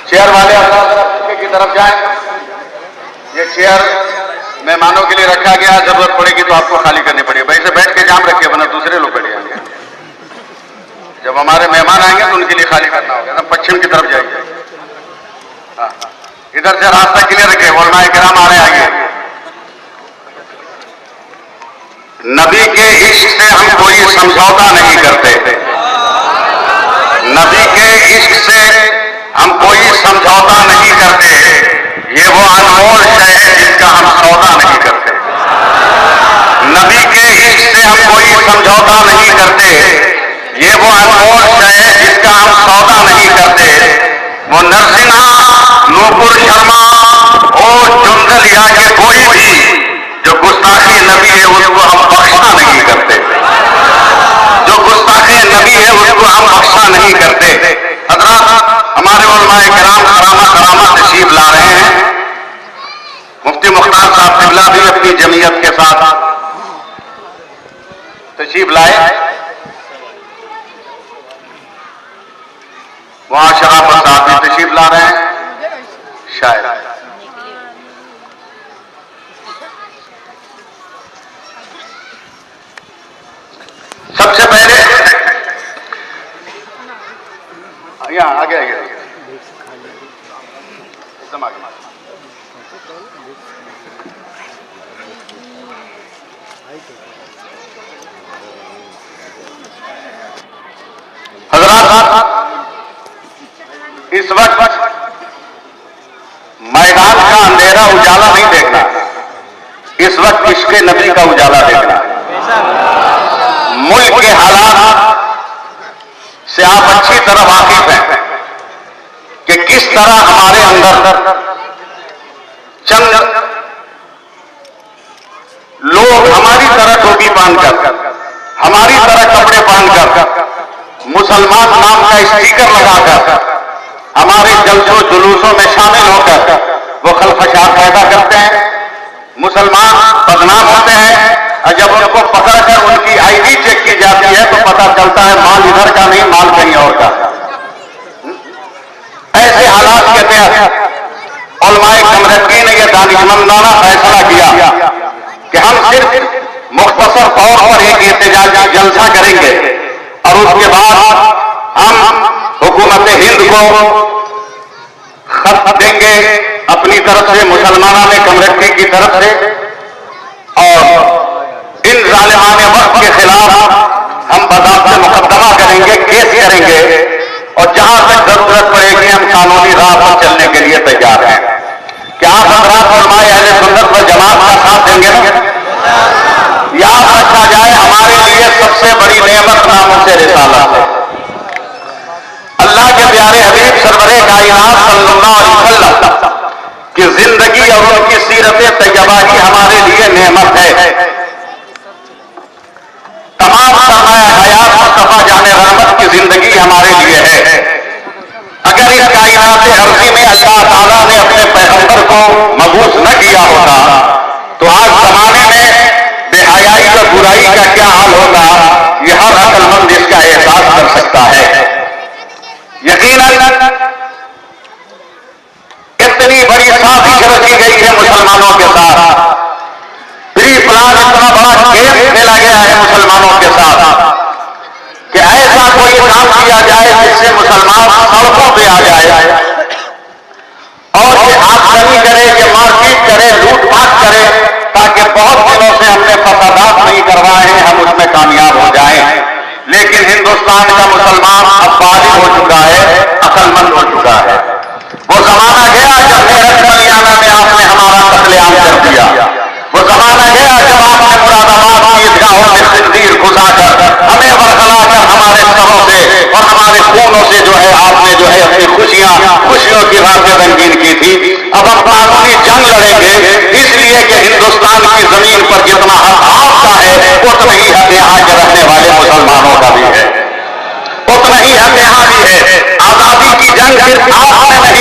Chair والے کی طرف جائیں. یہ چیئر مہمانوں کے لیے رکھا گیا, ضرورت پڑے گی تو آپ کو خالی کرنی پڑے گی. بھائی سے بیٹھ کے جام رکھیے ورنہ دوسرے لوگ بیٹھ جائیں گے. جب ہمارے مہمان آئیں گے تو ان کے لیے خالی کرنا ہوگا. ہم پچھم کی طرف جائیں گے. ادھر سے راستہ کلیئر رکھے. علماء کرام آ رہے ہیں آگے. نبی کے عشق سے ہم کوئی سمجھوتا نہیں کرتے. نبی کے عشق سے ہم کوئی سمجھوتا نہیں کرتے. یہ وہ انمول شے ہے جس کا ہم سودا نہیں کرتے. نبی کے عشق سے ہم کوئی سمجھوتا نہیں کرتے. یہ وہ انمول شے ہے جس کا ہم سودا نہیں کرتے. وہ نرسنہا, نوپر شرما اور جندل یا کہ کوئی بھی جو گستاخی نبی ہے اس کو ہم بخشا نہیں کرتے. جو گستاخی نبی ہے اس کو ہم بخشا نہیں کرتے. حضرات ہمارے علماء کرام کرامہ تشریف لا رہے ہیں. مفتی مختار صاحب قبلہ بھی اپنی جمعیت کے ساتھ تشریف لائے. وہاں شرافت صاحب بھی تشریف لا رہے ہیں. شاید سب سے پہلے یہاں آگے ایک دم آگے. حضرات اس وقت میدان کا اندھیرا اجالا نہیں دیکھنا, اس وقت عشق نبی کا اجالا دیکھنا. ملک کے حالات سے آپ اچھی طرح واقف ہیں کہ کس طرح ہمارے اندر چند لوگ ہماری طرح ٹوپی باندھ کر, ہماری طرح کپڑے باندھ کر, مسلمان نام کا اسٹیکر لگا کر ہمارے جلسوں جلوسوں میں شامل ہو کر وہ خلفشار پیدا کرتے ہیں. مسلمان بدنام ہوتے ہیں اور جب ان کو پکڑ کر ان کی آئی ڈی چیک کی جاتی ہے تو پتہ چلتا ہے مال ادھر کا نہیں, مال کہیں اور کا. ایسے حالات کے تحت علماء کمرکی نے یہ دانشمندانہ فیصلہ کیا کہ ہم صرف مختصر طور پر ایک احتجاجی جلسہ کریں گے اور اس کے بعد ہم حکومت ہند کو خط دیں گے اپنی طرف سے, مسلمانوں کمرکی کی طرف سے, اور ان ظالمان وقت کے خلاف ہم بضابطہ مقدمہ کریں گے, کیس کریں گے, اور جہاں تک ضرورت پڑے گی ہم قانونی راہ پر چلنے کے لیے تیار ہیں. کیا آپ حضرات علماء اہل سنت و جماعت کا ساتھ دیں گے نا؟ یاد رکھا جائے ہمارے لیے سب سے بڑی نعمت ناموس رسالت ہے. اللہ کے پیارے حبیب سرور کائنات صلی اللہ علیہ وسلم کی زندگی اور ان کی سیرت طیبہ ہی ہمارے لیے نعمت ہے. تمام سرمایہ حیات مصطفیٰ جان رحمت کی زندگی ہمارے لیے ہے. اگر اس کائنات عرضی میں اللہ تعالیٰ نے اپنے پیغمبر کو مبعوث نہ کیا ہوتا تو آج زمانے میں بے حیائی اور برائی کا کیا حال ہوگا, یہ ہر عقل مند اس کا احساس کر سکتا ہے. یقیناً اتنی بڑی سازش رچی گئی ہے مسلمانوں کے ساتھ, پری پلان اتنا بڑا کھیل کھیلا گیا ہے مسلمانوں کے ساتھ کہ ایسا کوئی کام کیا جائے جس سے مسلمان سڑکوں پہ آ جائے اور یہ آگزنی کرے, یہ مار پیٹ کرے, لوٹ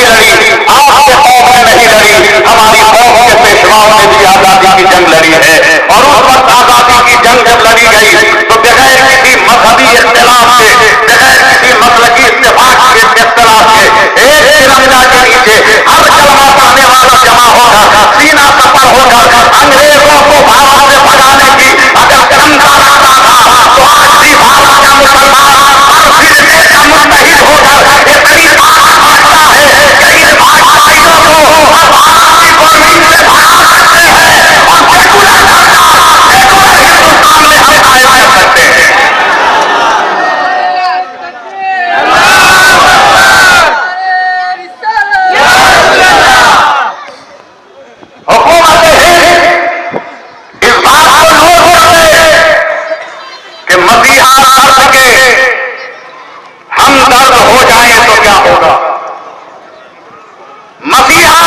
نہیں لڑی، آپ کے قوم نے نہیں لڑی، ہماری قوم کے پیشواؤں نے بھی آزادی کی جنگ لڑی ہے، اور اس وقت آزادی کی جنگ جب لڑی گئی تو بغیر کسی مذہبی اختلاف کے، بغیر کسی مسلکی اتفاق کے اختلاف کے، ایک ترنگا کے نیچے ہر کلمہ پڑھنے والا جمع ہوگا، سینہ سفر ہوگا، انگریزوں کو بھارت سے بھگانے کی اگر چمتا رکھتا تھا تو آج بھی بھارت کا مسلمان ہر فرقے کا متحد ہو کر اتنی بات سمجھتا ہے کہ ان بھاجپائیوں کو بھارت کی گورنمنٹ سے بھگا سکتے ہیں اور سیکولر ڈھانچہ سیکولر ہندوستان میں ہم قائم کر سکتے ہیں۔ حکومت ہند اس بات کو نوٹ کر لے کہ مسیحا درد کے ہم درد ہو جائیں تو کیا ہوگا، مسیحا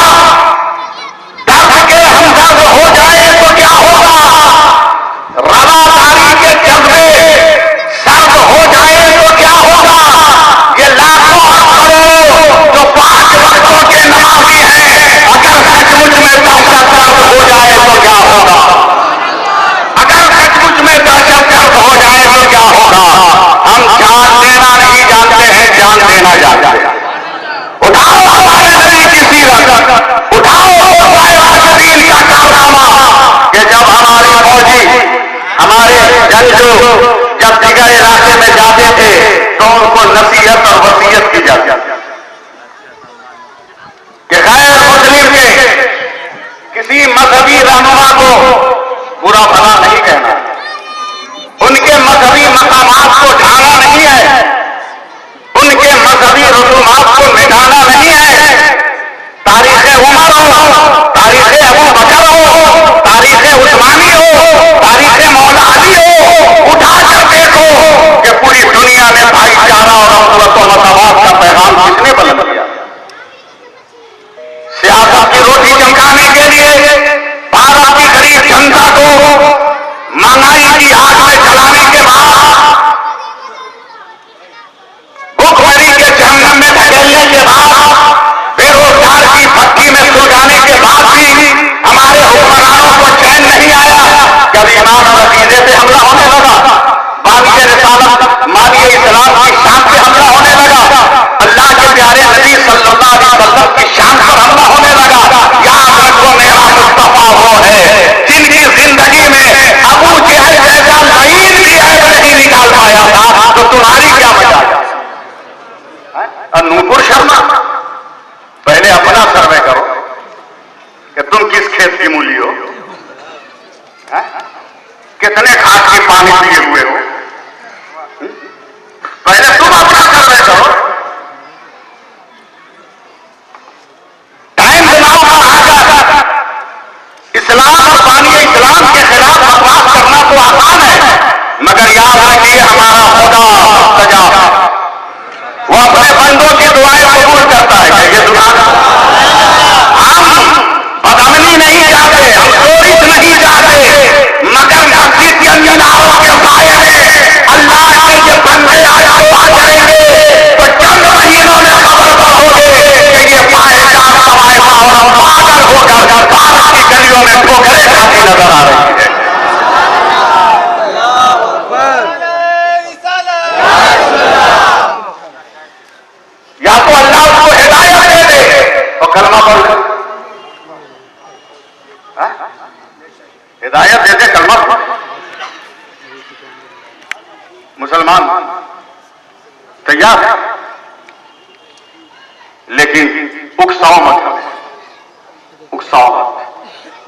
درد کے ہم درد ہو جائیں تو کیا ہوگا، رواداری کے جذبے سرد ہو جائیں تو کیا ہوگا، یہ لاکھوں اور کروڑوں جو 5 وقتوں کے نمازی ہیں اگر سچ مچ میں دہشت گرد ہو جائے تو کیا ہوگا، اگر سچ مچ میں دہشت گرد ہو جائے تو کیا ہوگا۔ ہم جان دینا نہیں جانتے ہیں، جان دینا جانتے ہیں۔ اٹھاؤ ہمارے نبی کی سیرت، اٹھاؤ خلفائے راشدین کا کارنامہ کہ جب ہمارے فوجی، ہمارے جنگجو جب دیگر علاقے میں جاتے تھے تو ان کو نصیحت اور وصیت کی جاتی کہ غیر مسلم کے کسی مذہبی رہنما کو برا بھلا نہیں کہنا، ان کے مذہبی مقامات کو ڈھانا نہیں ہے، ان کے مذہبی رسومات کو مٹانا نہیں ہے۔ تاریخ عمر ہو، تاریخ ابو بکر ہو، تاریخ عثمانی ہو، تاریخ مولا علی ہو، اٹھا کر دیکھو کہ پوری دنیا میں بھائی چارہ اور امرت و مساوات کا پیغام کس نے بلند کیا۔ سیاست کی روٹی چمکانے کے لیے بھارت کی غریب جنتا کو مہنگائی کی آگ میں جلانے کے بعد، بھوک مری کے جہنم میں دھکیلنے کے بعد، بے روزگار کی بھٹی میں سلگانے کے بعد بھی ہمارے حکمرانوں کو چین نہیں آیا۔ جب ایمان اور عقیدے پہ حملہ ہونے لگا، بانی رسالت مانی اسلام کی شان پہ حملہ ہونے لگا، اللہ کے پیارے نبی صلی اللہ علیہ وسلم کی شان پر حملہ ہونے لگا، یاد رکھو میرا مصطفیٰ وہ ہے جن کی زندگی میں ابو جہل جیسا لعین بھی عیب نہیں نکال پایا تھا، تو تمہاری کیا وجہ ہے؟ نوپور شرما، پہلے اپنا سروے کرو کہ تم کس کھیت کی مولی ہو، کتنے کھاد کے پانی پیے ہوئے ہو، پہلے تم اپنا سروے کرو۔ ٹائم بناؤ کا آگا اسلام اور بانی اسلام کے خلاف بکواس کرنا تو آسان ہے، مگر یاد رکھیے ہمارا خدا مستجاب، وہ اپنے بندوں کی دعائیں قبول کرتا ہے۔ کہ یہ دعا ہم بدامنی نہیں چاہتے، ہم چورش نہیں چاہتے، مگر مسجد کے میناروں کے سائے میں اللہ کے یہ بندے آج دعا کریں گے تو چند مہینوں میں خبردار ہوگے کہ یہ پائے جان طوائفہ اور ہم پاگل ہو کر بھارت کی گلیوں میں ٹھوکریں کھاتی نظر آ رہی ہے۔ یا تو اللہ اس کو ہدایت دے دے تو کلمہ پڑھ لے، ہدایت دے دے کلمہ پڑھ، مسلمان تیار ہے، لیکن اکساؤ مت ہمیں، اکساؤ مت۔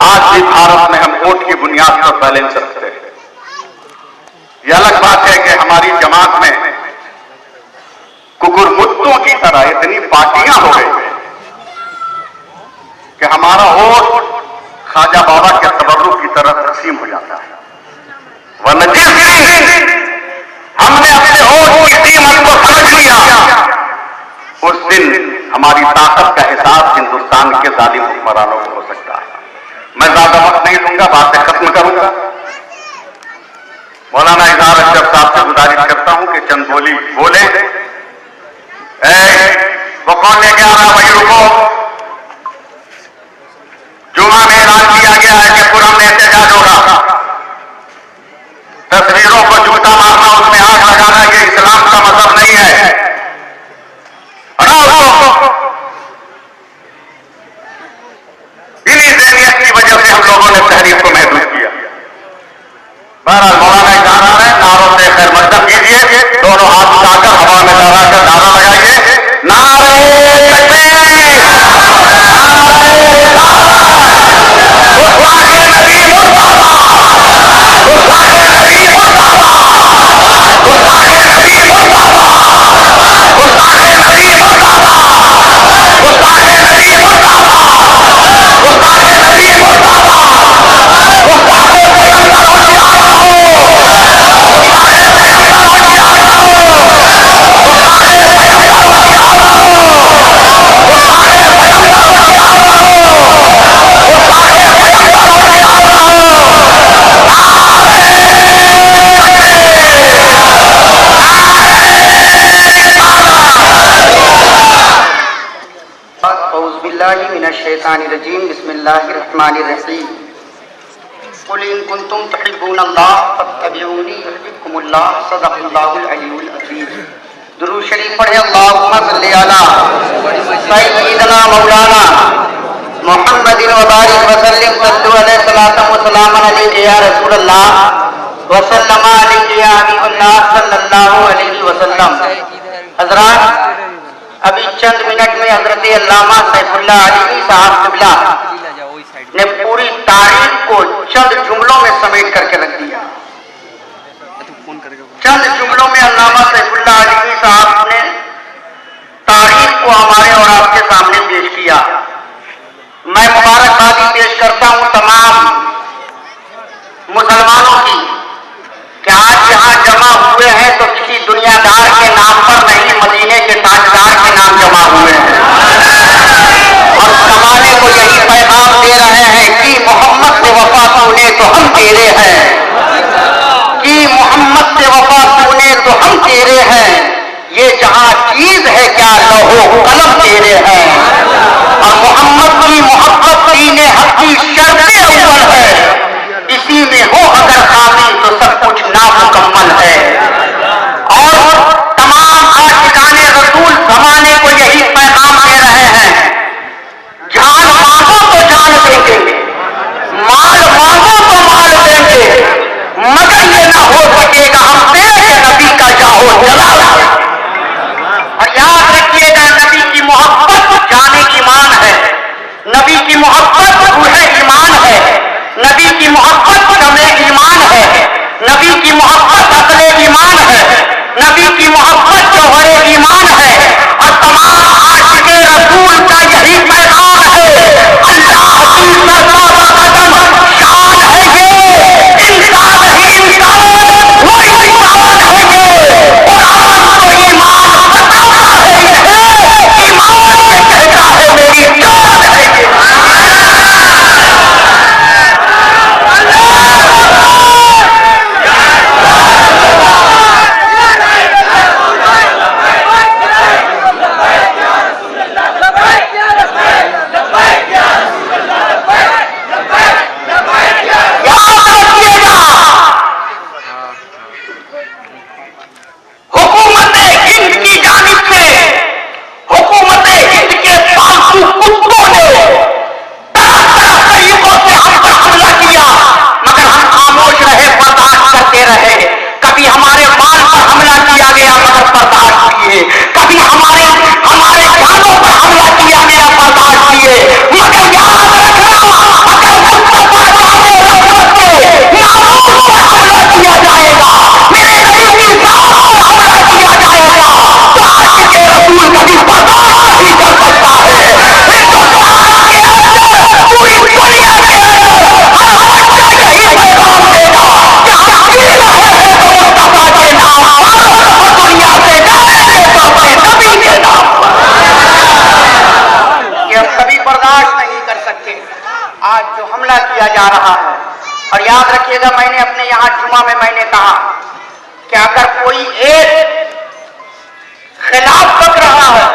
آج بھی بھارت میں ہم ووٹ کی بنیاد پر بیلنس رکھتے ہیں۔ یہ الگ بات ہے کہ ہماری جماعت میں ککر متوں کی طرح اتنی پارٹیاں ہو گئی کہ ہمارا ووٹ خواجہ بابا کے تبرک کی طرح تقسیم ہو جاتا ہے، ورنہ جس دن ہم نے اپنے ووٹ کی قیمت کو سمجھ لیا اس دن ہماری طاقت کا احساس ہندوستان کے ظالم حکمرانوں کو ہو سکتا ہے۔ میں زیادہ وقت نہیں لوں گا، باتیں ختم کروں گا۔ مولانا اظہار اشرف صاحب سے گزارش کرتا ہوں کہ چند بولے، اے वो कौन लेके आ रहा वही रुको। जुमा में ऐलान किया गया है कि पुरम में एहतजाज होगा। तस्वीरों को जूता मारना, उसमें आग लगाना, ये इस्लाम का मजहब नहीं है। इन्हीं ज़हनियत की वजह से हम लोगों ने तहरीक को महदूद किया। बहरहाल मौलाना इजहार आ रहे हैं, नारों से खैर मकदम कीजिए, दोनों हाथ उठाकर हवा में लहराकर नारा लगाइए, नारे तकबीर, गुस्ताखे नबी मुर्दाबाद, गुस्ताखे नबी मुर्दाबाद, गुस्ताखे नबी मुर्दाबाद, गुस्ताखे नबी मुर्दाबाद, गुस्ताखे नबी मुर्दाबाद, गुस्ताखे नबी मुर्दाबाद, गुस्ताखे पैगंबर होशियार रहो, गुस्ताखे पैगंबर होशियार रहो, गुस्ताखे पैगंबर होशियार रहो, गुस्ताखे पैगंबर होशियार रहो, गुस्ताखे पैगंबर होशियार रहो। अऊज़ु बिल्लाहि मिनश शैतानिर रजीम, बिस्मिल्लाहिर रहमानिर रहीम। कुल इन कुंतुम तुहिब्बूनल्लाह फत्तबिऊनी युहब्बुकुमुल्लाह, सदक़ल्लाहुल अलीयुल अज़ीम। दुरूद शरीफ पढ़े। अल्लाहुम्मा सल्लि अला सय्यिदना मौलाना मुहम्मदिन व बारिक व सल्लिम, सल्लु अलैहि सलातम व सलामन अलैका या रसूलल्लाह व सल्लम अलैका या हबीबल्लाह सल्लल्लाहु अलैहि वसल्लम। हज़रात, अभी चंद मिनट में हजरत अल्लामा सैफुल्लाह अलीवी साहब क़िबला ने पूरी तारीख को चंद जुमलों में समेट करके रख दिया। चंद जुमलों में अल्लामा सैफुल्लाह अलीवी साहब ने तारीख को हमारे और आपके सामने पेश किया। मैं मुबारकबादी पेश करता हूँ तमाम मुसलमानों की कि आज यहाँ जमा हुए हैं तो किसी दुनियादार के नाम पर नहीं, मदीने के ताजदार के नाम जमा हुए हैं और जमाने को यही पैगाम दे रहे हैं कि मोहम्मद से वफा तूने तो हम तेरे हैं, कि मोहम्मद से वफा तूने तो हम तेरे हैं, ये जहाँ चीज है क्या लौहो कलम तेरे हैं, और मोहम्मद की मोहब्बत दीने हक की शर्त अव्वल है, इसी में हो अगर खामी तो सब कुछ नामुकम्मल है। और तमाम आशिकाने रसूल जमाने को यही पैगाम दे रहे हैं, जान मांगो तो जान देंगे, माल मांगो तो माल देंगे, मगर ये ना हो सकेगा हमसे कि नबी का जाहो जलाल। और याद रखिएगा, नबी की मोहब्बत जाने ईमान है, नबी की मोहब्बत रूह ईमान है, नबी की मोहब्बत जमे ईमान है, नबी की मोहब्बत अकले ईमान है, नबी की मोहब्बत जौहरे ईमान है। और तमाम आशिके रसूल का यही पैगाम है, अल्लाह की सरताज़ कदम शान है ये, इंसान नहीं इंसान वो इंसान है ये, कुरान तो ईमान बताता है ये, ईमान ये कहता है मेरी जान है ये। किया जा रहा है। और याद रखिएगा, मैंने अपने यहाँ जुमा में मैंने कहा कि अगर कोई एक खिलाफ बक रहा है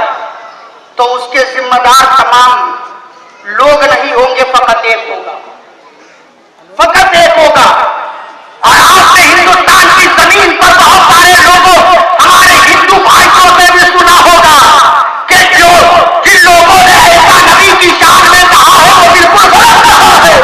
तो उसके जिम्मेदार तमाम लोग नहीं होंगे, फकत एक होगा, फकत एक होगा। और आज से हिंदुस्तान की जमीन पर बहुत सारे लोगों, हमारे हिंदू भाइयों से भी सुना होगा कि जिन लोगों ने ऐसा नबी की शान में कहा है वो बिल्कुल गलत कहा है।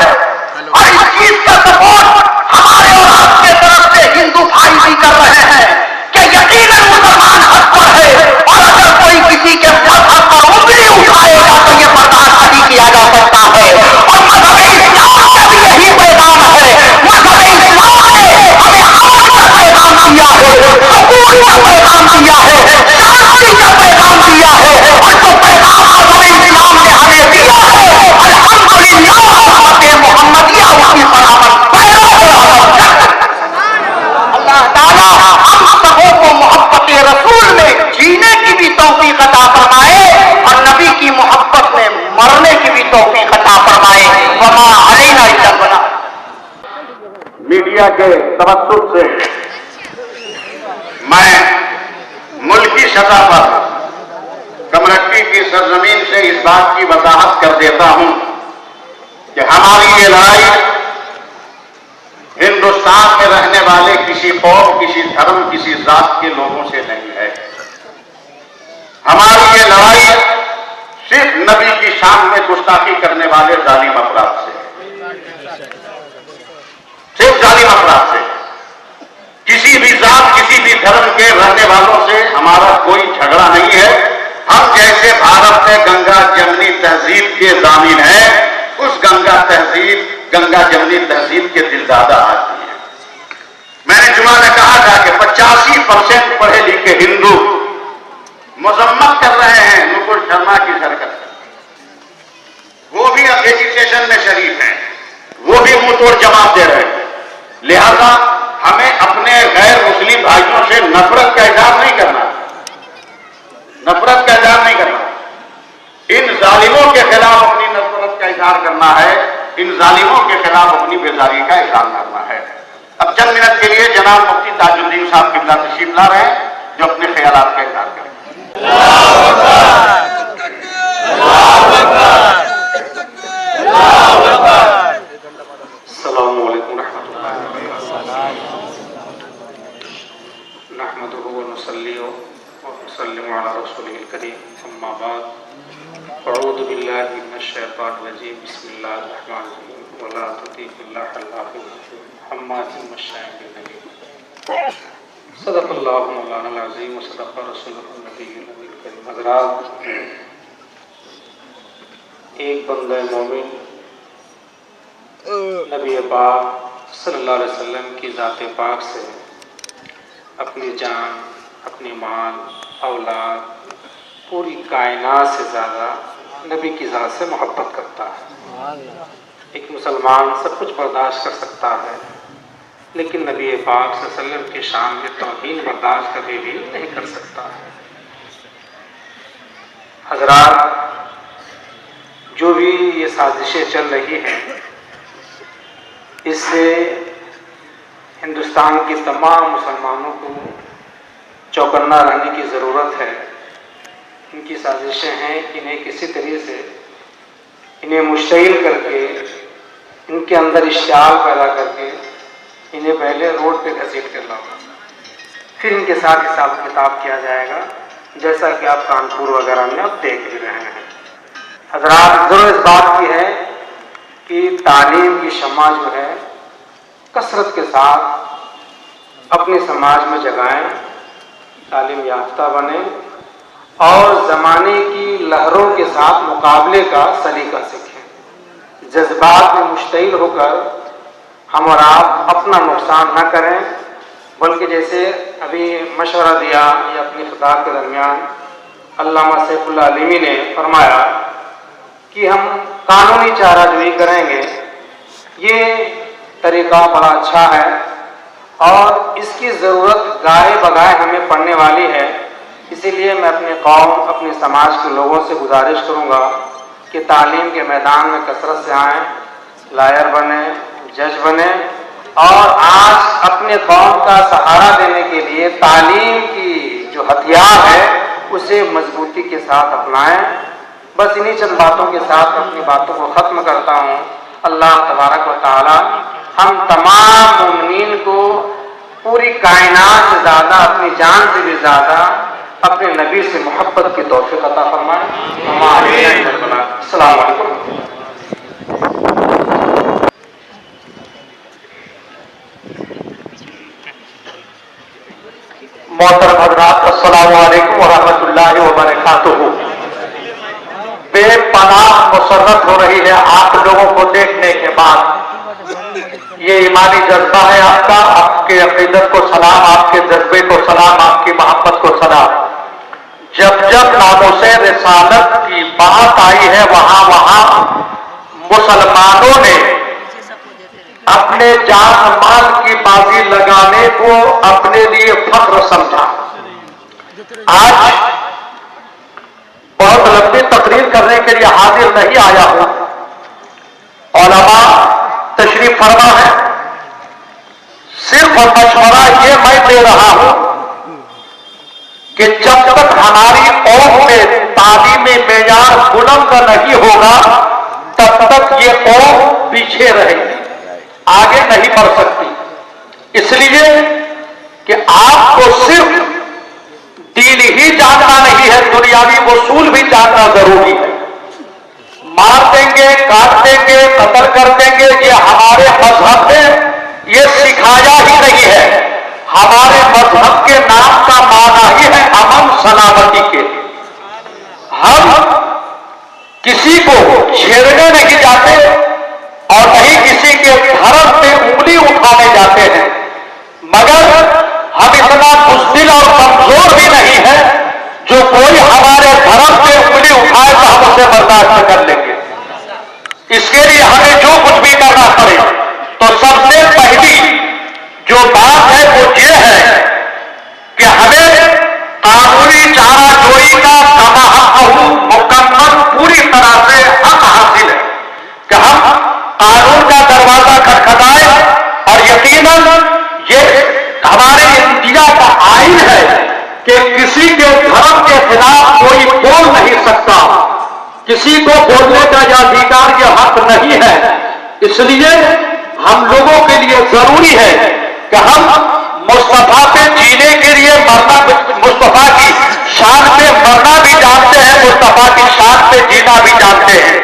और इस चीज का सपोर्ट हमारे और आपके तरफ से हिंदू भाई भी कर रहे हैं कि यकीनन मुसलमान हक पर है, और अगर कोई किसी के मजहब पर उंगली उठाएगा तो ये बर्दाश्त नहीं किया जा सकता है। और मजहब इस्लाम का भी यही पैगाम है। मजहब इस्लाम ने हमें अमन का पैगाम दिया है, सुकून का पैगाम दिया है, शांति का पैगाम दिया है, और जो पैगाम मजहब इस्लाम ने हमें दिया है अल्हम्दुलिल्लाह उम्मत मुहम्मदिया उसकी बराबर पैदा है। अल्लाह ताला हम सबों को मोहब्बत रसूल में जीने की भी तौफीक अता फरमाए और नबी की मोहब्बत में मरने की भी तौफीक अता फरमाए। वमा अलैना इल्ला अल बलाग। मीडिया के तवज्जुह से मैं मुल्की सतह पर कमरट्टी की सरजमीन से इस बात की वजाहत कर देता हूं कि हमारी ये लड़ाई हिंदुस्तान में रहने वाले किसी कौम, किसी धर्म, किसी जात के लोगों से नहीं है। हमारी ये लड़ाई सिर्फ नबी की शान में गुस्ताखी करने वाले जालिम अफराद से, सिर्फ जालिम अफराद से। किसी भी जात, किसी भी धर्म के रहने वालों से हमारा कोई झगड़ा नहीं है। हम जैसे भारत में गंगा जमनी तहजीब के जामिन हैं, उस गंगा जमनी तहजीब के दिलदादा आदमी हैं। मैंने जुमा में कहा था कि 85% पढ़े लिखे हिंदू मजम्मत कर रहे हैं नुपुर शर्मा की हरकत। वो भी अब एजुकेशन में शरीक हैं, वो भी मुंह तोड़ जवाब दे रहे हैं। लिहाजा हमें अपने गैर मुस्लिम भाइयों से नफरत का इजहार नहीं करना, नफरत का इजहार नहीं करना। इन जालिमों के खिलाफ अपनी नफरत का इजहार करना है, इन जालिमों के खिलाफ अपनी बेजारी का इजहार करना है। अब चंद मिनट के लिए जनाब मुफ्ती ताजुद्दीन साहब किबला तशरीफ ला रहे हैं जो अपने ख्यालात का इजहार करें। अस्सलामु अलैकुम रहमतुल्लाहि नहमदुहु व नुसल्ली व नुसल्लिमु अला रसूलिल करीम, अम्मा बाद, अऊज़ु बिल्लाहि मिनश शैतानिर रजीम, बिस्मिल्लाहिर रहमानिर रहीम, वला तुतीउल्लाह हम्माज़िम मश्शाइन बिनमीम, सदक़ल्लाहु मौलाना अज़ीम व सदक़ रसूलुहुन नबियुल करीम। हज़रात, एक बंदा मोमिन नबी पाक सल्लल्लाहु अलैहि वसल्लम की ज़ात पाक से अपनी जान, अपनी माल, औलाद, पूरी कायनात से ज़्यादा नबी की ज़ात से मोहब्बत करता है। एक मुसलमान सब कुछ बर्दाश्त कर सकता है, लेकिन नबी पाक सल्लल्लाहु अलैहि वसल्लम की शान में तौहीन बर्दाश्त कभी भी नहीं कर सकता है। हज़रात, जो भी ये साजिशें चल रही हैं, इससे हिंदुस्तान के तमाम मुसलमानों को चौकन्ना रहने की ज़रूरत है। इनकी साजिशें हैं कि इन्हें किसी तरीके से इन्हें मुश्तइल करके, इनके अंदर इश्तियाल पैदा करके इन्हें पहले रोड पे घसीट कर लाओ, फिर इनके साथ हिसाब किताब किया जाएगा, जैसा कि आप कानपुर वगैरह में अब देख भी रहे हैं। हज़रात, ज़रूरत इस बात की है कि तालीम की शम्मा जो है कसरत के साथ अपने समाज में जगाएं, तालीम याफ्ता बने और ज़माने की लहरों के साथ मुकाबले का सलीका सीखें। जज्बात में मुश्तइल होकर हम और आप अपना नुकसान न करें, बल्कि जैसे अभी मशवरा दिया या अपनी खिताब के दरमियान अल्लामा सैफुल्लाह अलीमी ने फरमाया कि हम कानूनी चाराजोई करेंगे, ये तरीका बड़ा अच्छा है और इसकी ज़रूरत गाए बगाए हमें पड़ने वाली है। इसीलिए मैं अपने कौम, अपने समाज के लोगों से गुजारिश करूँगा कि तालीम के मैदान में कसरत से आएँ, लायर बने, जज बने और आज अपने कौम का सहारा देने के लिए तालीम की जो हथियार है उसे मजबूती के साथ अपनाएं। بس انہی چند باتوں کے ساتھ اپنی باتوں کو ختم کرتا ہوں. اللہ تبارک و تعالی ہم تمام مومنین کو پوری کائنات سے زیادہ، اپنی جان سے بھی زیادہ اپنے نبی سے محبت کی توفیق عطا فرمائے. السلام علیکم. محترم حضرات، السلام علیکم ورحمۃ اللہ وبرکاتہ. بے پناہ مسرت ہو رہی ہے آپ لوگوں کو دیکھنے کے بعد. یہ ایمانی جذبہ ہے آپ کا. آپ کے عقیدت کو سلام، آپ کے جذبے کو سلام، آپ کی محبت کو سلام. جب جب ناموس رسالت کی بات آئی ہے وہاں مسلمانوں نے اپنے جان مال کی بازی لگانے کو اپنے لیے فخر سمجھا. آج بہت لمبی تقریر کرنے کے لیے حاضر نہیں آیا ہوں. علماء تشریف فرما ہے. صرف مشورہ یہ میں دے رہا ہوں کہ جب تک ہماری قوم میں تعلیمی معیار بلند نہیں ہوگا تب تک یہ قوم پیچھے رہے گی، آگے نہیں بڑھ سکتی. اس لیے کہ آپ کو صرف دین ہی جاننا نہیں ہے، دنیاوی اصول بھی جاننا ضروری ہے. مار دیں گے، کاٹ دیں گے، قتل کر دیں گے، یہ ہمارے مذہب میں یہ سکھایا ہی نہیں ہے. ہمارے مذہب کے نام کا معنی ہی ہے امن سلامتی کے. ہم کسی کو چھیڑنے نہیں جاتے اور نہیں کسی کے دھرم پہ انگلی اٹھانے جاتے ہیں، مگر ہم اتنا بزدل اور کمزور بھی نہیں ہے جو کوئی ہمارے دھرم پہ انگلی اٹھائے تو ہم اسے برداشت کر لیں گے. اس کے لیے ہمیں جو کچھ بھی کرنا پڑے تو سب سے پہلی جو بات ہے وہ یہ ہے کہ ہمیں قانونی چارہ جوئی کا مکمل پوری طرح سے حق حاصل ہے کہ ہم قانون کا دروازہ کھٹکھٹائیں. اور یقیناً یہ ہمارے انڈیا کا آئین ہے کہ کسی کے دھرم کے خلاف کوئی بول نہیں سکتا، کسی کو بولنے کا یہ ادھیکار، یہ حق نہیں ہے. اس لیے ہم لوگوں کے لیے ضروری ہے کہ ہم مصطفیٰ پہ جینے کے لیے مرنا، مصطفیٰ کی شان پہ مرنا بھی جانتے ہیں، مصطفیٰ کی شان پہ جینا بھی جانتے ہیں.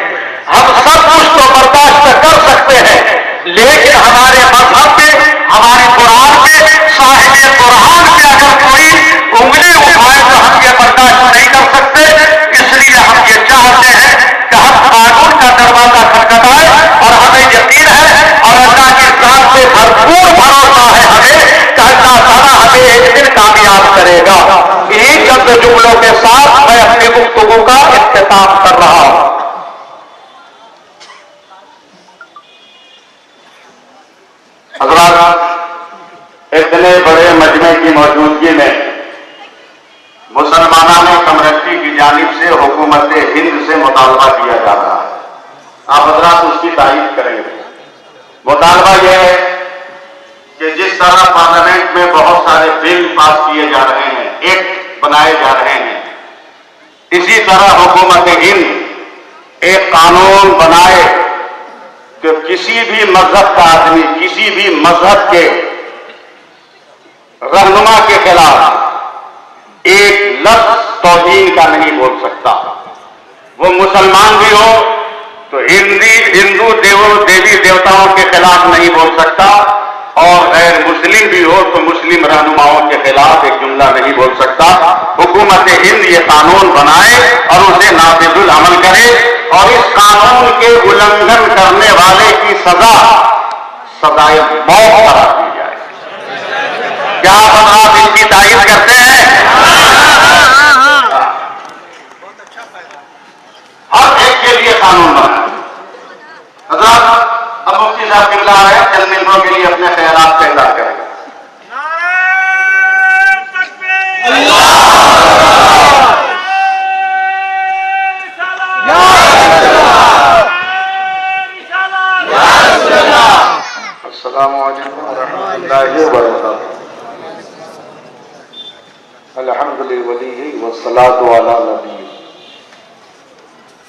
ہم سب کچھ تو برداشت کر سکتے ہیں لیکن ہمارے مذہب پہ، ہمارے قرآن پہ، صاحب قرآن پہ اگر کوئی انگلی اٹھائے تو ہم یہ برداشت نہیں کر سکتے. اس لیے ہم یہ چاہتے ہیں کہ ہم قانون کا دروازہ کھٹکھٹائیں اور ہمیں یقین ہے اور اللہ کی ذات سے بھرپور بھروسہ ہے ہمیں کہ اللہ تعالیٰ ہمیں ایک دن کامیاب کرے گا. انہیں چند جملوں کے ساتھ میں اپنی گفتگو کا اختتام کر رہا ہوں. حضرات، اتنے بڑے مجمع کی موجودگی میں مسلمانان کمیونٹی کی جانب سے حکومت ہند سے مطالبہ کیا جا رہا ہے. آپ حضرات اس کی تائید کریں گے. مطالبہ یہ ہے کہ جس طرح پارلیمنٹ میں بہت سارے بل پاس کیے جا رہے ہیں، ایکٹ بنائے جا رہے ہیں، اسی طرح حکومت ہند ایک قانون بنائے کہ کسی بھی مذہب کا آدمی کسی بھی مذہب کے رہنما کے خلاف ایک لفظ توہین کا نہیں بول سکتا. وہ مسلمان بھی ہو تو ہندو دیوی دیوتاؤں کے خلاف نہیں بول سکتا، اور غیر مسلم بھی ہو تو مسلم رہنماؤں کے خلاف ایک جملہ نہیں بول سکتا. حکومت ہند یہ قانون بنائے اور اسے نافذ العمل کرے اور اس قانون کے النگھن کرنے والے کی سزائے موت قرار دی جائے. کیا آپ اس کی تائید کرتے ہیں؟ ہر ایک کے لیے قانون بنا. حضرات، اب مفتی صاحب قبلہ آ رہے ہیں، چند منٹوں کے لیے اپنے خیالات کا اظہار کریں گے. السلام علیکم ورحمۃ اللہ وبرکاتہ. الحمد للہ والصلاۃ علی نبی.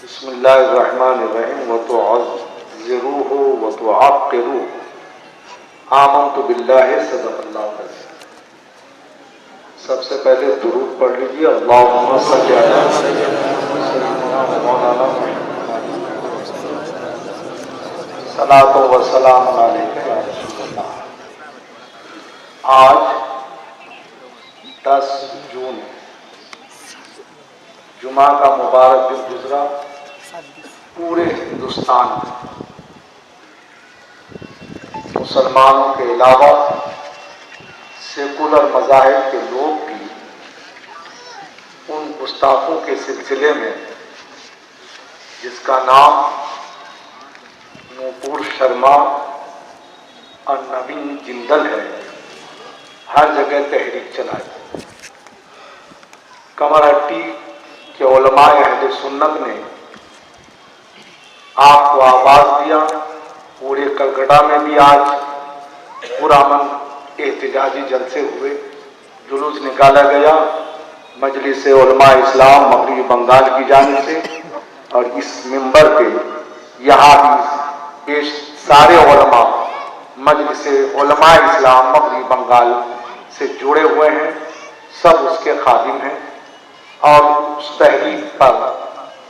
بسم اللہ الرحمن الرحیم وتعزروہ وتعقروہ آمنت باللہ صدق اللہ العظیم۔ سب سے پہلے درود پڑھ لیجیے، اللہم صلی علی سیدنا مولانا صلاۃ و سلام علیک یا رسول اللہ۔ آج 10 جون جمعہ کا مبارک دن گزرا۔ پورے ہندوستان میں مسلمانوں کے علاوہ سیکولر مذاہب کے لوگ بھی ان گستاخوں کے سلسلے میں جس کا نام نوپور شرما اور نوین جندل ہے، ہر جگہ تحریک چلائی۔ کمرہٹی کہ علماء اہل سنت نے آپ کو آواز دیا۔ پورے کلکتہ میں بھی آج پرامن احتجاجی جلسے ہوئے، جلوس نکالا گیا مجلس علماء اسلام مغربی بنگال کی جانب سے، اور اس منبر پہ یہاں بھی سارے علماء مجلس علماء اسلام مغربی بنگال سے جڑے ہوئے ہیں، سب اس کے خادم ہیں، اور اس تحریک پر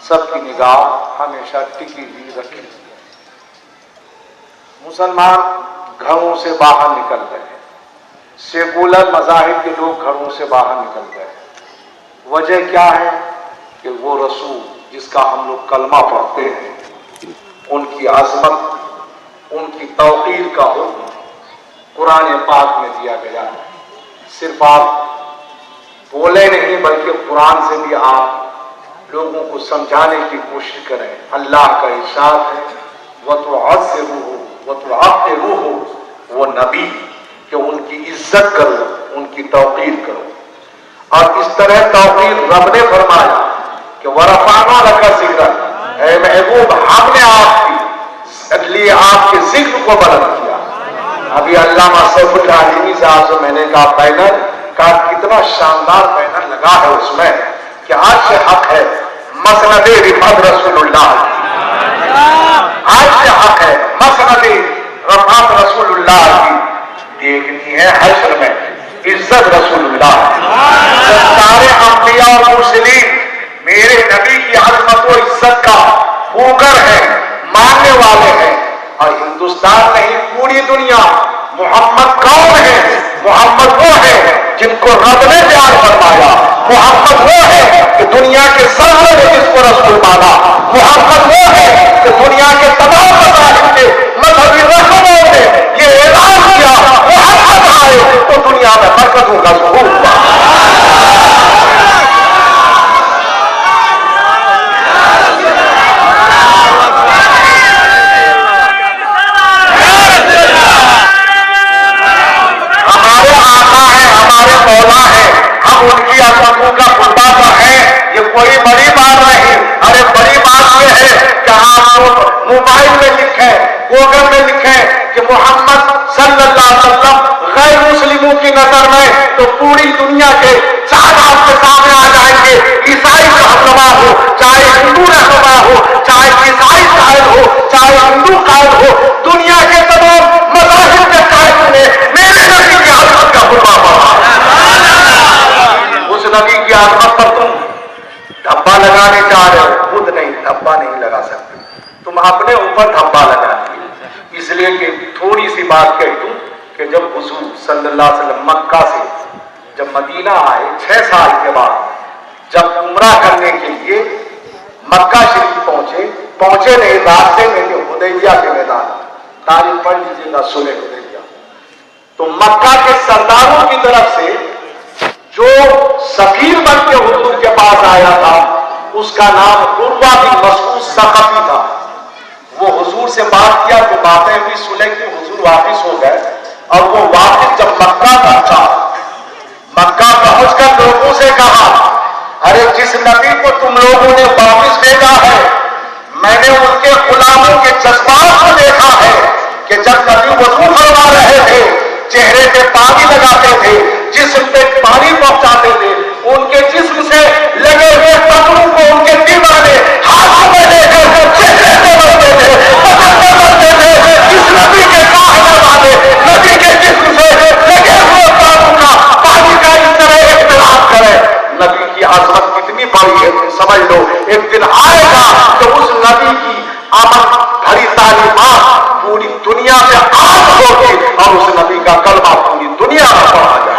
سب کی نگاہ ہمیشہ ٹکی ہوئی رکھی۔ مسلمان گھروں سے باہر نکل گئے، سیکولر مذاہب کے لوگ گھروں سے باہر نکل گئے۔ وجہ کیا ہے؟ کہ وہ رسول جس کا ہم لوگ کلمہ پڑھتے ہیں، ان کی عظمت، ان کی توقیر کا حکم قرآن پاک میں دیا گیا ہے۔ صرف آپ بولے نہیں بلکہ قرآن سے بھی آپ لوگوں کو سمجھانے کی کوشش کریں۔ اللہ کا ارشاد ہے وَتُعَزِّرُوهُ وَتُعَقِّرُوهُ، وہ نبی کہ ان کی عزت کرو، ان کی توقیر کرو۔ اور اس طرح توقیر رب نے فرمایا کہ وَرَفَعْنَا لَكَ ذِكْرَكَ، اے محبوب ہم نے آپ کے ذکر کو بلند کیا۔ ابھی علامہ سیف اللہ علیمی صاحب سے میں نے کہا بینر کا کتنا شاندار بینر لگا ہے اس میں کہ آج سے حق ہے مسند رفعت رسول اللہ، آج سے حق ہے مسند رفعت رسول اللہ کی دیکھنی ہے حشر میں عزت رسول اللہ۔ سارے انبیاء اور مرسلین میرے نبی کی عظمت و عزت کا خوگر ہے، ماننے والے ہیں، اور ہندوستان نہیں پوری دنیا محمد کون ہے؟ محمد وہ ہے جن کو رب نے پیار فرمایا، محمد وہ ہے کہ دنیا کے سارے نے جس کو رسول مانا، محمد وہ ہے کہ دنیا کے تمام مذاہب کے مذہبی رہنماؤں نے یہ اعلان کیا محمد آئے تو دنیا میں برکتوں کا ظہور ہوا۔ ان کی عظمتوں کا خطبہ ہے، یہ کوئی بڑی بات نہیں۔ ارے بڑی بات یہ ہے کہ آپ لوگ موبائل میں لکھیں، گوگل میں لکھیں کہ محمد صلی اللہ علیہ وسلم غیر مسلموں کی نظر میں تو پوری دنیا کے چاند آپ کے سامنے آ جائیں گے۔ عیسائی رہنما ہو، چاہے ہندو رہنما ہو، چاہے عیسائی قائد ہو، چاہے ہندو قائد ہو، دنیا کے تمام مذاہب کے قائدوں نے میرے نبی کی عظمت کا خطبہ پڑھا۔ اس نبی کی عظمت پر تم دھبا لگانے چاہ رہے ہو، خود نہیں دھبا نہیں لگا سکتے، تم اپنے اوپر دھبا لگا دیے۔ اس لیے کہ تھوڑی سی بات کہہ دوں کہ جب حضور صلی اللہ علیہ وسلم مکہ سے جب مدینہ آئے 6 سال کے بعد، جب عمرہ کرنے کے لیے مکہ شریف پہنچے نہیں، راستے میں جو حدیبیہ کے میدان، تاریخ پڑھ لیجیے گا صلح حدیبیہ، تو مکہ کے سرداروں کی طرف سے جو سفیر بن کے حضور کے پاس آیا تھا اس کا نام عروہ بن مسعود ثقفی تھا۔ وہ حضور سے بات کیا تو باتیں بھی سنے کہ حضور واپس ہو گئے، اور وہ واپس جب مکہ پہنچا، مکہ پہنچ کر لوگوں سے کہا ارے جس نبی کو تم لوگوں نے واپس بھیجا ہے، میں نے ان کے غلاموں کے جذبات کو دیکھا ہے کہ جب نبی وضو فرما رہے تھے چہرے پہ پانی لگاتے تھے، جسم پہ پانی پہنچاتے تھے، ان کے جسم سے لگے ہوئے پتھروں کو ان کے دیوانے ہاتھوں میں में आग होगी और उस नबी का कलमा पूरी दुनिया में पढ़ा जाए।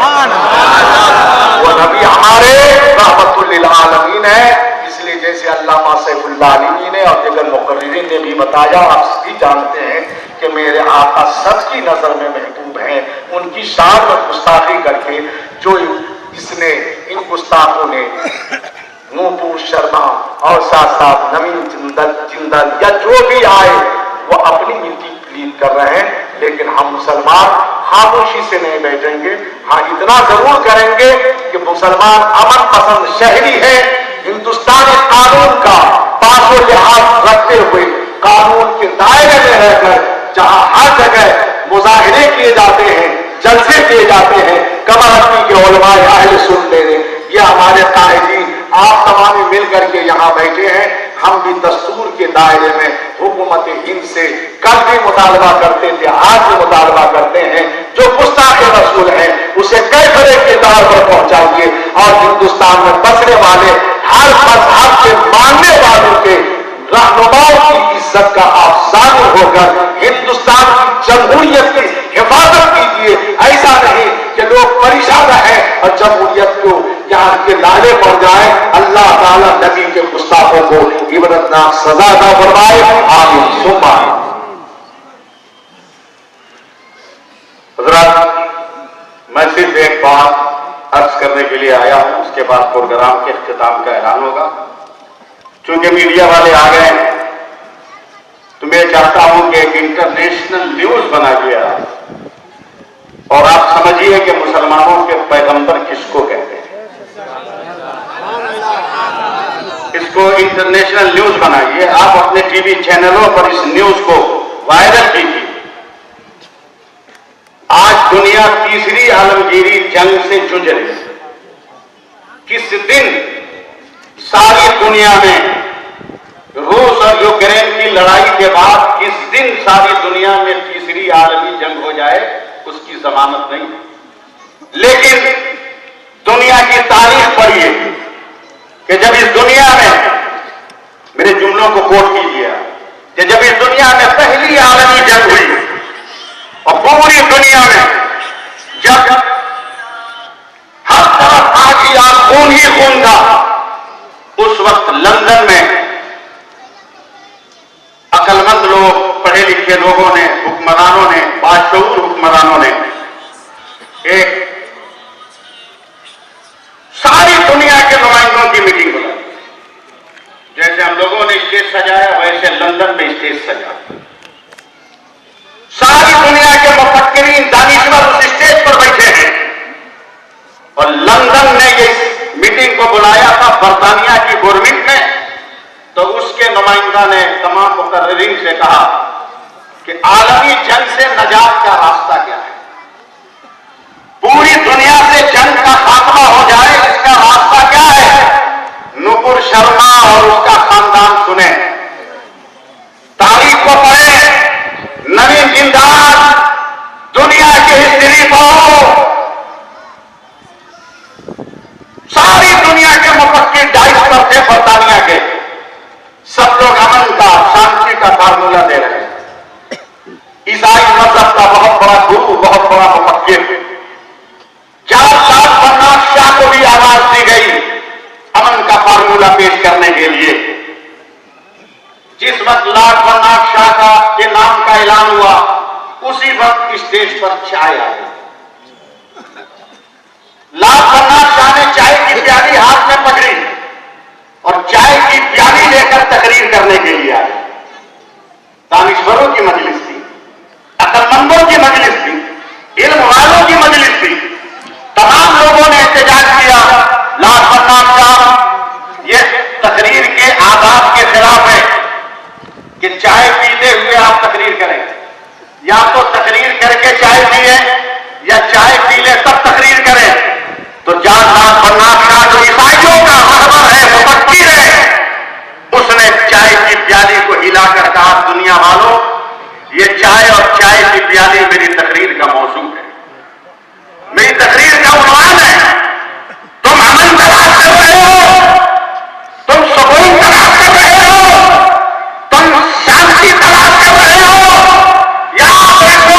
वो नबी हमारे रहमतुल लिल आलमीन है। इसलिए जैसे अल्लामा सैफुल्लाह अली ने और दिगर मुकर्रिरीन ने भी बताया, आप भी जानते हैं कि मेरे आका सच की नजर में महबूब हैं। उनकी शान में गुस्ताखी करके जो इसने इन गुस्ताखों ने नूपुर शर्मा और साथ साथ नवीन जिंदल या जो भी आए वो अपनी मिट्टी प्लीज कर रहे हैं, लेकिन हम मुसलमान खामोशी से नहीं बैठेंगे। हाँ, इतना जरूर करेंगे कि मुसलमान अमन पसंद शहरी है। हिंदुस्तानी कानून का पासो लिहाज रखते हुए कानून के दायरे में रहकर जहां हर जगह मुजाहिरे किए जाते हैं, जलसे किए जाते हैं, कमरती के उलमाए अहले सुन्नत ने, ये हमारे कायदीन आप तमाम मिल करके यहाँ बैठे हैं। हम भी दस्तूर के दायरे में हुकूमत हिंद से कल भी मुतालबा करते थे, आज भी मुतालबा करते हैं। जो गुस्ताख रसूल है उसे कैफरे के तौर पर पहुंचाइए और हिंदुस्तान में बसने वाले हर मजहब के मानने वालों के रहनुमाओं की इज्जत का आप शामिल होकर हिंदुस्तान की जमहूरियत की हिफाजत कीजिए। ऐसा नहीं कि लोग परेशान हैं और जमहूरियत को यहाँ के लाले पड़ जाए। अल्लाह ताला नबी के गुस्ताखों को इबरतनाक सजा न फरमाए। आमीन सुम्मा आमीन। हज़रात, मैं सिर्फ एक बात अर्ज करने के लिए आया हूं, उसके बाद प्रोग्राम के इख्तिताम का ऐलान होगा। चूंकि मीडिया वाले आ गए हैं तो मैं चाहता हूं कि एक इंटरनेशनल न्यूज बना दिया और आप समझिए कि मुसलमानों के पैगंबर किसको कहते हैं। इसको इंटरनेशनल न्यूज बनाइए, आप अपने टीवी चैनलों पर इस न्यूज को वायरल कीजिए। आज दुनिया तीसरी आलमगीरी जंग से जूझ रही है। किस दिन सारी दुनिया में रूस और यूक्रेन की लड़ाई के बाद किस दिन सारी दुनिया में तीसरी आलमी जंग हो जाए उसकी जमानत नहीं है। लेकिन दुनिया की तारीख पढ़िए कि जब इस दुनिया में, मेरे जुमलों को कोट कीजिए, कि जब इस दुनिया में पहली आलमी जंग हुई और पूरी दुनिया में जब हर तरफ आग ही आग, खून ही खून था, उस वक्त लंदन में अकलमंद लोग, पढ़े लिखे लोगों ने, हुक्मरानों ने, बाशऊर हुक्मरानों ने एक सारी दुनिया के नुमाइंदों की मीटिंग बुलाई। जैसे हम लोगों ने स्टेज सजाया वैसे लंदन में स्टेज सजा। सारी दुनिया के मुफक्किरीन, दानिशवर उस स्टेज पर बैठे हैं और लंदन ने ये मीटिंग को बुलाया था बरतानिया की गवर्नमेंट ने। तो उसके नुमाइंदा ने तमाम मुकर्रिरीन से कहा कि आलमी जंग से नजात का रास्ता क्या है, पूरी दुनिया से जंग का खात्मा हो जाए, इसका रास्ता क्या है। नुपुर शर्मा और उसका खानदान सुने, तारीख को पढ़े, नवीन जिंदाल, दुनिया की हिस्ट्री पढ़ो। सारी दुनिया के मुफक्किर डाइस पर थे बरतानिया के, सब लोग अमन का, शांति का फार्मूला दे रहे हैं। ईसाई मजहब का बहुत बड़ा गुरु, बहुत बड़ा मुफक्किर 4 लाख बर्नाक शाह को भी आवाज दी गई अमन का फार्मूला पेश करने के लिए। जिस वक्त लाख बर्नाक शाह का के नाम का ऐलान हुआ उसी वक्त स्टेज पर चाय आई। लाख बर्नाक शाह ने चाय की प्याली हाथ में पकड़ी और चाय की प्याली लेकर तकरीर करने के लिए आए। दानिश्वरों की मजलिस थी, अक्लमंदों की मजलिस थी, इल्म वालों की मजलिस थी। तमाम लोगों ने एहतजाज किया, लाख बर्नाक शाह ये तकरीर के आदाब के खिलाफ है कि चाय पीते हुए आप तकरीर करें, या तो तकरीर करके चाय पिए या चाय पी ले तब तकरीर करें। तो लाख बर्नाक शाह जो ईसाइयों का रहबर है, मुफक्किर है, उसने चाय की प्याली को हिलाकर कहा, दुनिया वालों ये चाय और चाय की प्याली मेरी तकरीर का मौजू है, मेरी तकरीर का उन्वान है। तुम अमन तलाश कर रहे हो, तुम सुकून तलाश कर रहे हो, तुम शांति तलाश कर रहे हो, या देखो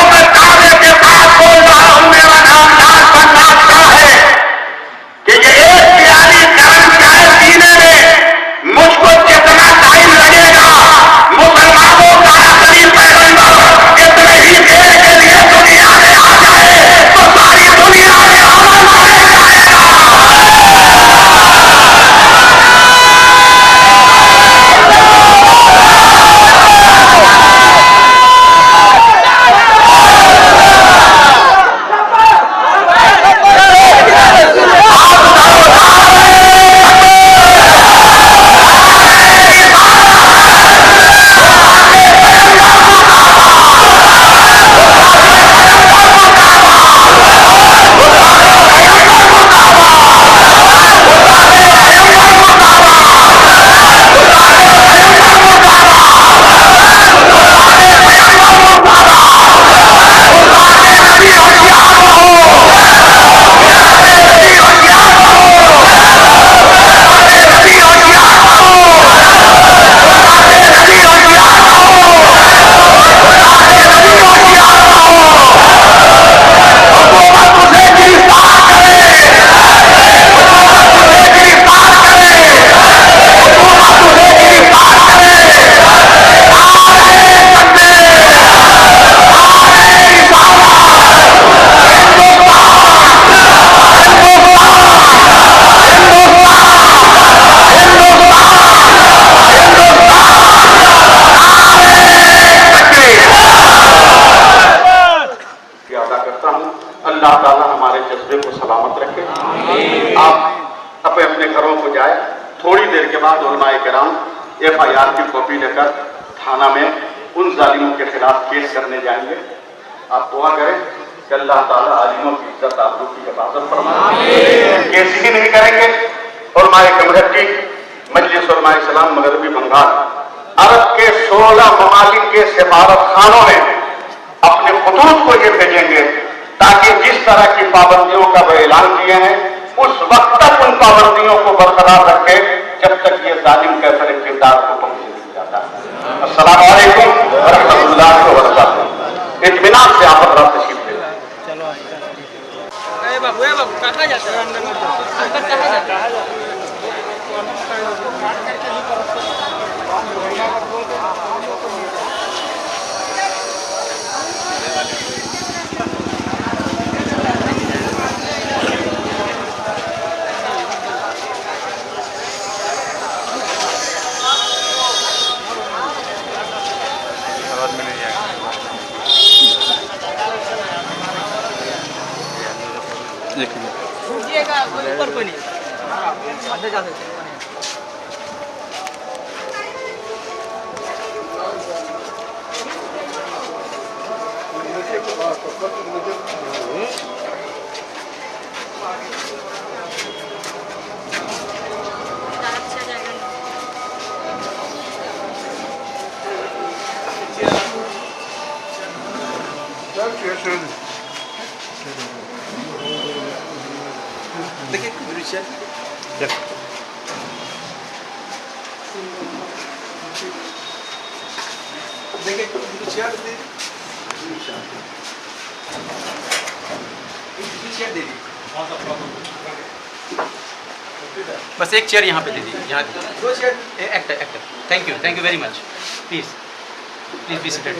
हो जाए, थोड़ी देर के बाद उलमाए किराम FIR की कॉपी लेकर थाना में उन जालिमों के खिलाफ केस करने जाएंगे। आप दुआ करें कि अल्लाह ताला आलिमों की इज्जत आबरू की हिफाजत फरमाए। केस ही नहीं करेंगे। उलमाए कमेटी मजलिस उलमाए इस्लाम मगरबी बंगाल अरब के 16 ममालिक के सिफारत खानों में अपने खतूत को ये भेजेंगे ताकि जिस तरह की पाबंदियों का वो ऐलान किए हैं उस वक्त तक उन पाबंदियों को बरकरार रखे जब तक ये जालिम कैफर किरदार को पहुंच नहीं जाता। अस्सलाम वालेकुम व रहमतुल्लाहि व बरकातहू। इत्मीनान से आप हज़रात तशरीफ ले जाएं। ऊपर कोई नहीं अंदर जा सकते हैं। देखिए दृश्य बस एक चेयर यहाँ पे दे दीजिए, यहाँ दो chair. Actor thank you very much. Please be seated.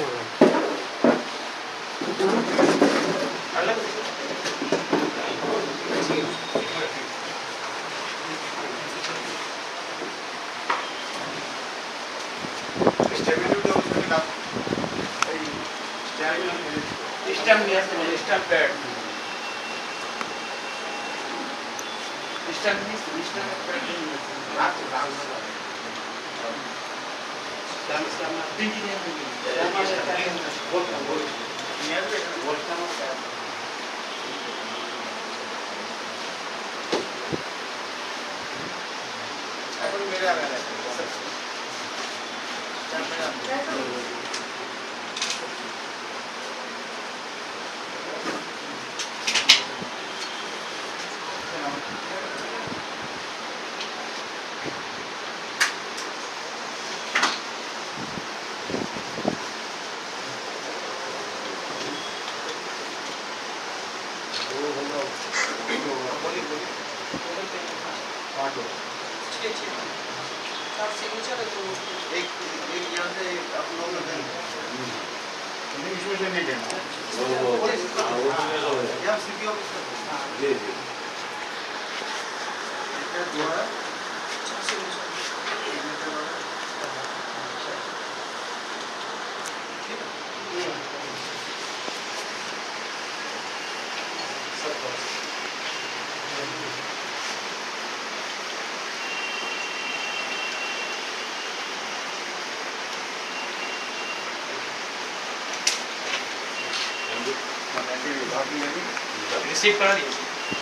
Receive करा दिए।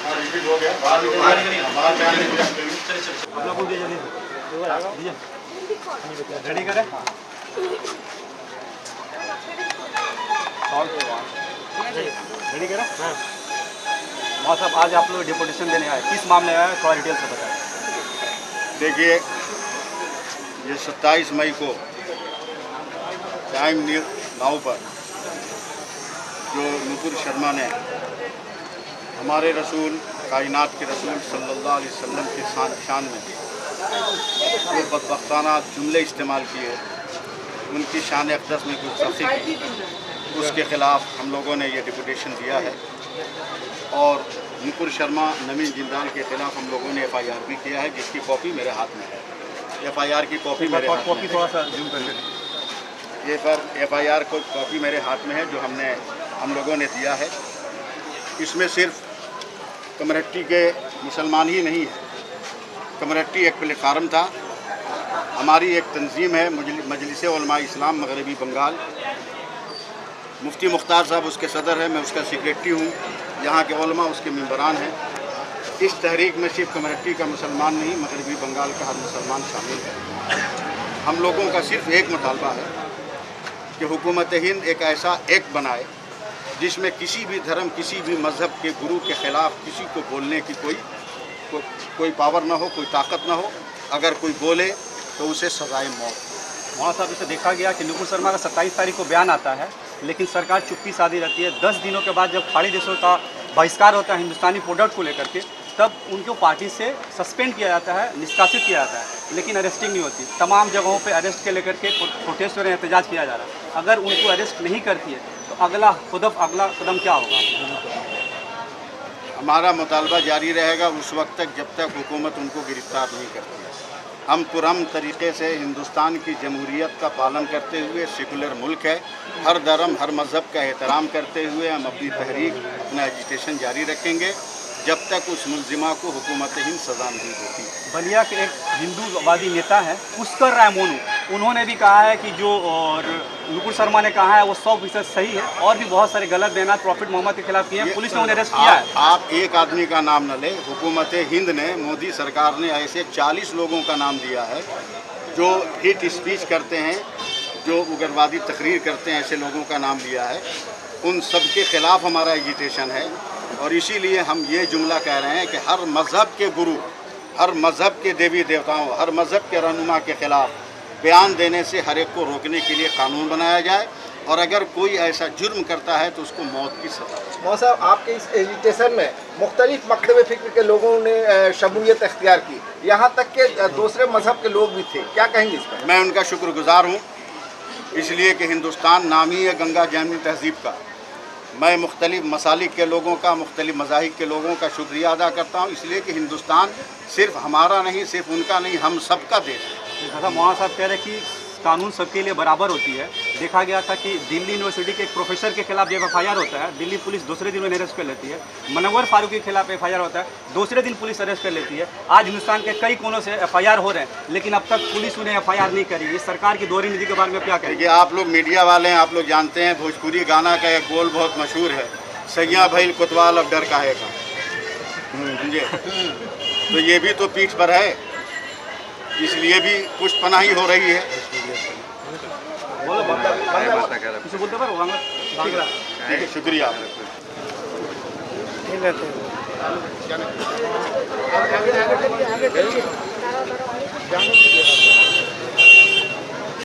हाँ रिसीव हो गया। रेडी करें। रेडी करें। हाँ साहब, आज आप लोग डिपोटेशन देने आए, किस मामले में आए, थोड़ा डिटेल से बताएं। देखिए, ये 27 मई को टाइम नाउ पर जो नुपुर शर्मा ने हमारे रसूल, कायनात के रसूल सल्लल्लाहु अलैहि वसल्लम के शान में जो बदबख्ताना जुमले इस्तेमाल किए, उनकी शान अक़दस में कुछ सख्ती की, उसके ख़िलाफ़ हम लोगों ने ये डिपुटेशन दिया है। और नुपुर शर्मा, नवीन जिंदाल के ख़िलाफ़ हम लोगों ने FIR भी किया है, जिसकी कॉपी मेरे हाथ में है। FIR की कॉपी मेरे हाथ में है। थोड़ा सा जूम करके ये पर FIR को कॉपी मेरे हाथ में है, जो हम लोगों ने दिया है। इसमें सिर्फ कम्युनिटी के मुसलमान ही नहीं है, कम्युनिटी एक प्लेटफार्म था। हमारी एक तंजीम है मजलिस उलमा इस्लाम मगरबी बंगाल, मुफ्ती मुख्तार साहब उसके सदर है, मैं उसका सेक्रेटरी हूँ, यहाँ के उलमा उसके मेंबरान हैं। इस तहरीक में सिर्फ कम्युनिटी का मुसलमान नहीं, मगरबी बंगाल का हर मुसलमान शामिल है। हम लोगों का सिर्फ एक मुतालबा है कि हुकूमत हिंद एक ऐसा एक्ट बनाए जिसमें किसी भी धर्म, किसी भी मज़हब के गुरु के ख़िलाफ़ किसी को बोलने की कोई पावर ना हो, कोई ताकत ना हो। अगर कोई बोले तो उसे सज़ाए मौत। वहाँ साहब इसे देखा गया कि नुपुर शर्मा का 27 तारीख को बयान आता है, लेकिन सरकार चुप्पी साधी रहती है। 10 दिनों के बाद जब खाड़ी देशों का बहिष्कार होता है हिंदुस्तानी प्रोडक्ट को लेकर के, तब उनको पार्टी से सस्पेंड किया जाता है, निष्कासित किया जाता है, लेकिन अरेस्टिंग नहीं होती। तमाम जगहों पे अरेस्ट के लेकर के प्रोटेस्ट हो रहे हैं, एहतजाज किया जा रहा है। अगर उनको अरेस्ट नहीं करती है तो अगला कदम क्या होगा? हमारा मुतालबा जारी रहेगा उस वक्त तक जब तक हुकूमत उनको गिरफ्तार नहीं करती है। हम पुरअमन तरीके से हिंदुस्तान की जमहूरियत का पालन करते हुए, सेकुलर मुल्क है, हर धर्म हर मज़हब का एहतराम करते हुए हम अपनी तहरीक, अपना एजिटेशन जारी रखेंगे जब तक उस मुलजिमा को हुकूमत हिंद सज़ा नहीं देती। बलिया के एक हिंदूवादी नेता है पुष्कर राय मोनू, उन्होंने भी कहा है कि जो नुपुर शर्मा ने कहा है वो 100% सही है, और भी बहुत सारे गलत बयान प्रॉफिट मोहम्मद के खिलाफ किए हैं। पुलिस ने उन्हें अरेस्ट किया है। आप एक आदमी का नाम न ले, हुकूमत हिंद ने, मोदी सरकार ने ऐसे 40 लोगों का नाम दिया है जो हिट स्पीच करते हैं, जो उग्रवादी तकरीर करते हैं, ऐसे लोगों का नाम लिया है। उन सब के ख़िलाफ़ हमारा एजिटेशन है, और इसीलिए हम ये जुमला कह रहे हैं कि हर मज़हब के गुरु, हर मज़हब के देवी देवताओं, हर मज़हब के रहनुमा के ख़िलाफ़ बयान देने से हर एक को रोकने के लिए कानून बनाया जाए, और अगर कोई ऐसा जुर्म करता है तो उसको मौत की सज़ा। मौलाना साहब, आपके इस एजिटेशन में मुख्तलिफ मकतब फ़िक्र के लोगों ने शमूलियत अख्तियार की, यहाँ तक के दूसरे मज़हब के लोग भी थे, क्या कहेंगे इस पर? मैं उनका शुक्रगुज़ार हूँ, इसलिए कि हिंदुस्तान नामी है गंगा जमनी तहज़ीब का। मैं मुख्तलिफ मसालिक के लोगों का, मुख्तलिफ मज़ाहिब के लोगों का शुक्रिया अदा करता हूँ, इसलिए कि हिंदुस्तान सिर्फ हमारा नहीं, सिर्फ उनका नहीं, हम सब का देश है। जैसा मौलाना साहब कह रहे हैं कि कानून सबके लिए बराबर होती है। देखा गया था कि दिल्ली यूनिवर्सिटी के एक प्रोफेसर के खिलाफ जब FIR होता है, दिल्ली पुलिस दूसरे दिन उन्हें अरेस्ट कर लेती है। मनव्वर फारूक के खिलाफ FIR होता है, दूसरे दिन पुलिस अरेस्ट कर लेती है। आज हिंदुस्तान के कई कोनों से FIR हो रहे हैं, लेकिन अब तक पुलिस उन्हें FIR नहीं करी। इस सरकार की दोहरी नीति के बारे में क्या कहेंगे? देखिए, आप लोग मीडिया वाले हैं, आप लोग जानते हैं भोजपुरी गाना का एक बोल बहुत मशहूर है, सैया भइल कोतवाल अब डर काहे का। समझे? तो ये भी तो पीठ पर है, इसलिए भी पुष्पनाही हो रही है। बोलो किसी बोलते पर होगा। ठीक है, शुक्रिया। आगे